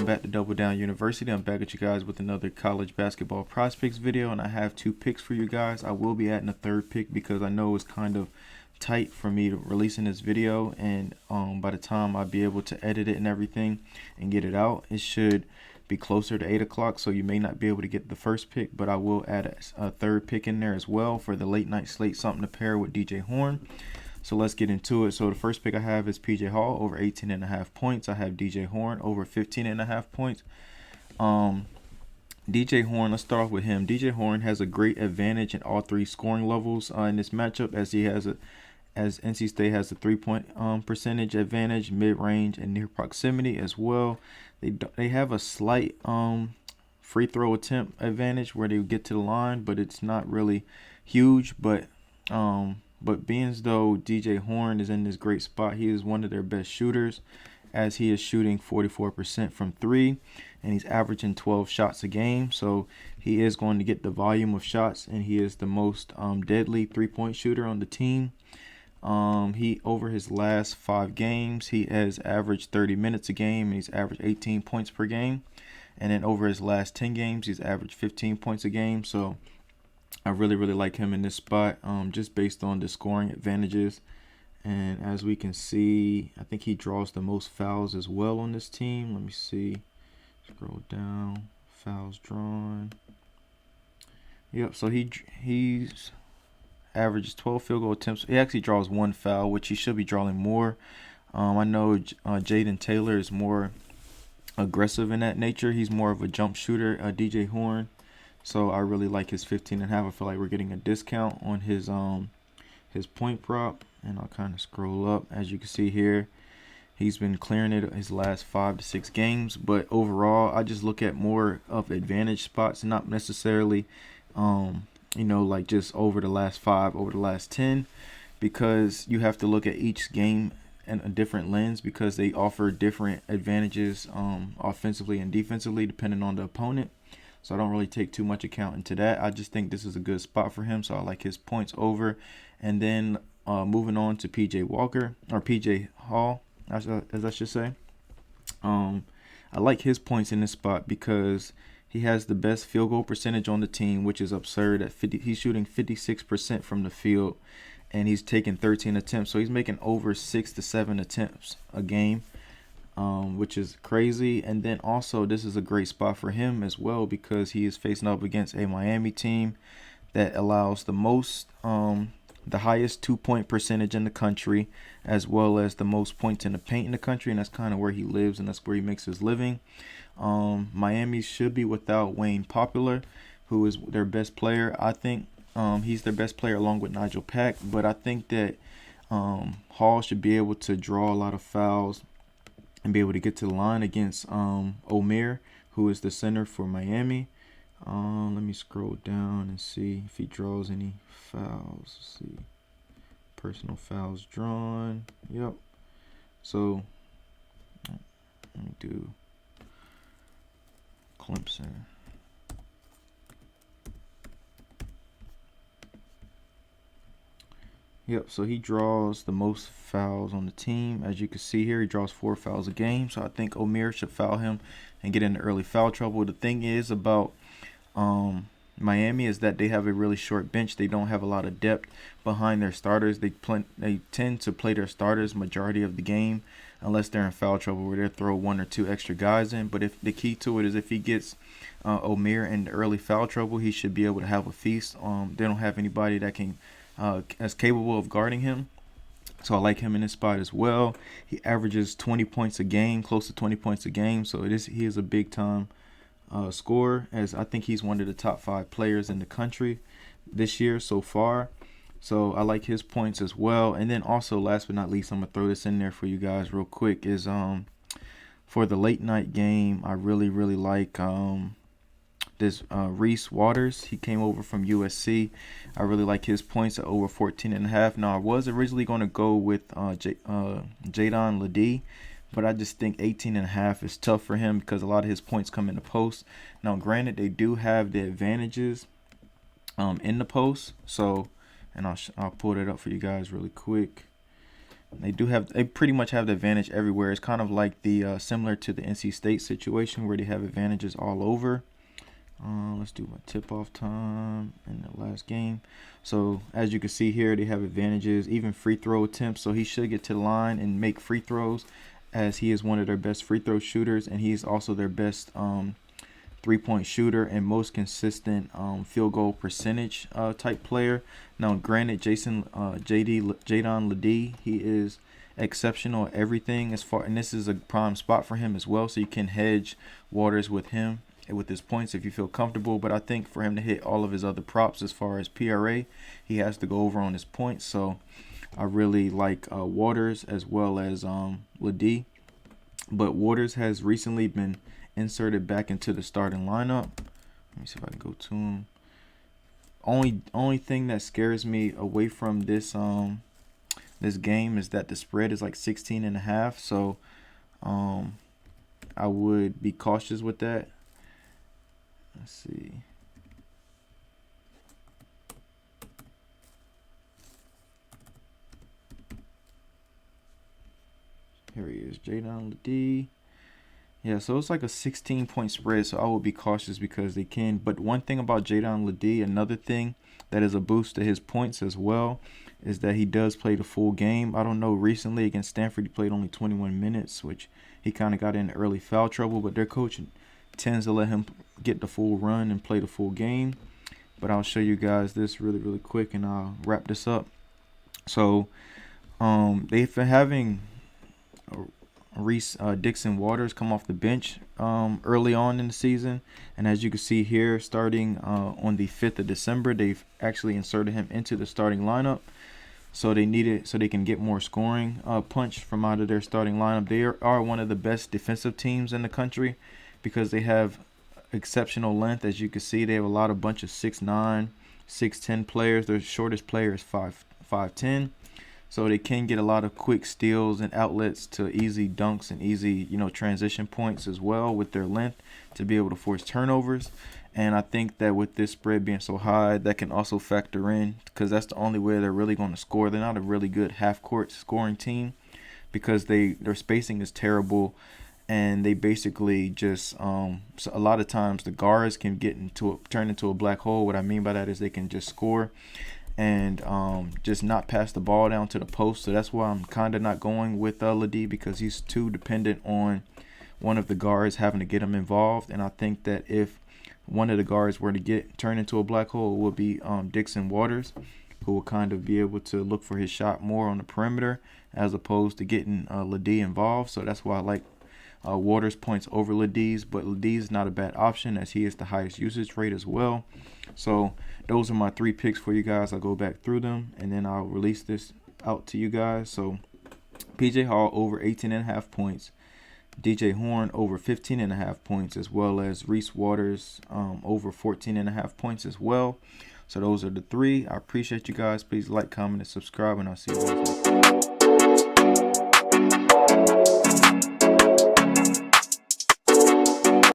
back to Double Down University. I'm back with you guys with another college basketball prospects video, and I have 2 picks for you guys. I will be adding a 3rd pick because I know it's kind of tight for me to releasing this video, and by the time I'll be able to edit it and everything and get it out, it should be closer to 8 o'clock, so you may not be able to get the 1st pick, but I will add a 3rd pick in there as well for the late night slate, something to pair with DJ Horn. So let's get into it. So the first pick I have is PJ Hall over 18.5 points. I have DJ Horn over 15.5 points. DJ Horn, let's start off with him. DJ Horn has a great advantage in all 3 scoring levels in this matchup, as NC State has a 3-point percentage advantage, mid-range, and near proximity as well. They have a slight free throw attempt advantage where they get to the line, but it's not really huge. But being as though DJ Horn is in this great spot, he is one of their best shooters, as he is shooting 44% from 3, and he's averaging 12 shots a game. So he is going to get the volume of shots, and he is the most deadly 3-point shooter on the team. He over his last 5 games, he has averaged 30 minutes a game, and he's averaged 18 points per game. And then over his last 10 games, he's averaged 15 points a game. So I really like him in this spot, just based on the scoring advantages. And as we can see, I think he draws the most fouls as well on this team. Let me see. Scroll down. Fouls drawn. Yep, so he's averages 12 field goal attempts. He actually draws 1 foul, which he should be drawing more. I know Jaden Taylor is more aggressive in that nature. He's more of a jump shooter, DJ Horn. So I really like his 15.5. I feel like we're getting a discount on his point prop. And I'll kind of scroll up. As you can see here, he's been clearing it his last 5 to 6 games. But overall, I just look at more of advantage spots, not necessarily like just over the last 5, over the last 10, because you have to look at each game in a different lens, because they offer different advantages offensively and defensively depending on the opponent. So I don't really take too much account into that. I just think this is a good spot for him, so I like his points over. And then moving on to PJ Hall, as I should say. I like his points in this spot because he has the best field goal percentage on the team, which is absurd. He's shooting 56% from the field, and he's taking 13 attempts. So he's making over 6 to 7 attempts a game, which is crazy. And then also, this is a great spot for him as well, because he is facing up against a Miami team that allows the highest 2-point percentage in the country, as well as the most points in the paint in the country, and that's kind of where he lives, and that's where he makes his living. Miami should be without Wayne Popular, who is their best player. I think he's their best player along with Nigel Pack, but I think that Hall should be able to draw a lot of fouls and be able to get to the line against Omer, who is the center for Miami. Let me scroll down and see if he draws any fouls. Let's see. Personal fouls drawn. Yep. So let me do Clemson. Yep, so he draws the most fouls on the team. As you can see here, he draws 4 fouls a game. So I think Omer should foul him and get into early foul trouble. The thing is about Miami is that they have a really short bench. They don't have a lot of depth behind their starters. They tend to play their starters majority of the game, unless they're in foul trouble, where they throw 1 or 2 extra guys in. But if the key to it is if he gets Omer in the early foul trouble, he should be able to have a feast. They don't have anybody that can as capable of guarding him. So I like him in this spot as well. He averages 20 points a game, close to 20 points a game. So he is a big time scorer, as I think he's one of the top 5 players in the country this year so far. So I like his points as well. And then also, last but not least, I'm gonna throw this in there for you guys real quick, is for the late night game, I really like this Reese Waters. He came over from USC. I really like his points at over 14.5. Now I was originally going to go with Jadon Ladie, but I just think 18.5 is tough for him because a lot of his points come in the post. Now, granted, they do have the advantages in the post. So, and I'll pull that up for you guys really quick. They pretty much have the advantage everywhere. It's kind of like the similar to the NC State situation where they have advantages all over. Let's do my tip-off time in the last game. So as you can see here, they have advantages, even free throw attempts. So he should get to the line and make free throws, as he is one of their best free throw shooters, and he's also their best three-point shooter and most consistent field goal percentage type player. Now, granted, Jadon Ledee, he is exceptional at everything and this is a prime spot for him as well. So you can hedge waters with him with his points if you feel comfortable. But I think for him to hit all of his other props as far as PRA, he has to go over on his points. So I really like Waters as well as Ledee. But Waters has recently been inserted back into the starting lineup. Let me see if I can go to him. Only thing that scares me away from this this game is that the spread is like 16.5. So I would be cautious with that. Let's see. Here he is, Jadon Ledee. Yeah, so it's like a 16-point spread, so I would be cautious because they can. But one thing about Jadon Ledee, another thing that is a boost to his points as well, is that he does play the full game. I don't know, recently against Stanford, he played only 21 minutes, which he kind of got in early foul trouble. But their coach tends to let him get the full run and play the full game. But I'll show you guys this really, really quick, and I'll wrap this up. So they've been having Reese Dixon Waters come off the bench early on in the season, and as you can see here, starting on the 5th of December, they've actually inserted him into the starting lineup. So they need it so they can get more scoring punch from out of their starting lineup. They are one of the best defensive teams in the country because they have exceptional length. As you can see, they have a bunch of 6'9", 6'10" players. Their shortest player is 5'10". So they can get a lot of quick steals and outlets to easy dunks and easy, transition points as well with their length to be able to force turnovers. And I think that with this spread being so high, that can also factor in because that's the only way they're really going to score. They're not a really good half-court scoring team because their spacing is terrible, and they basically just so a lot of times the guards can turn into a black hole. What I mean by that is they can just score and just not pass the ball down to the post. So that's why I'm kind of not going with Ledee, because he's too dependent on one of the guards having to get him involved. And I think that if one of the guards were to turn into a black hole, it would be Dixon Waters, who will kind of be able to look for his shot more on the perimeter as opposed to getting Ledee involved. So that's why I like Waters points over Ledee's, but Ledee's not a bad option as he is the highest usage rate as well. So those are my 3 picks for you guys. I'll go back through them and then I'll release this out to you guys. So PJ Hall over 18.5 points, DJ Horn over 15.5 points, as well as Reese Waters over 14.5 points as well. So those are the 3. I appreciate you guys. Please like, comment, and subscribe, and I'll see you guys later.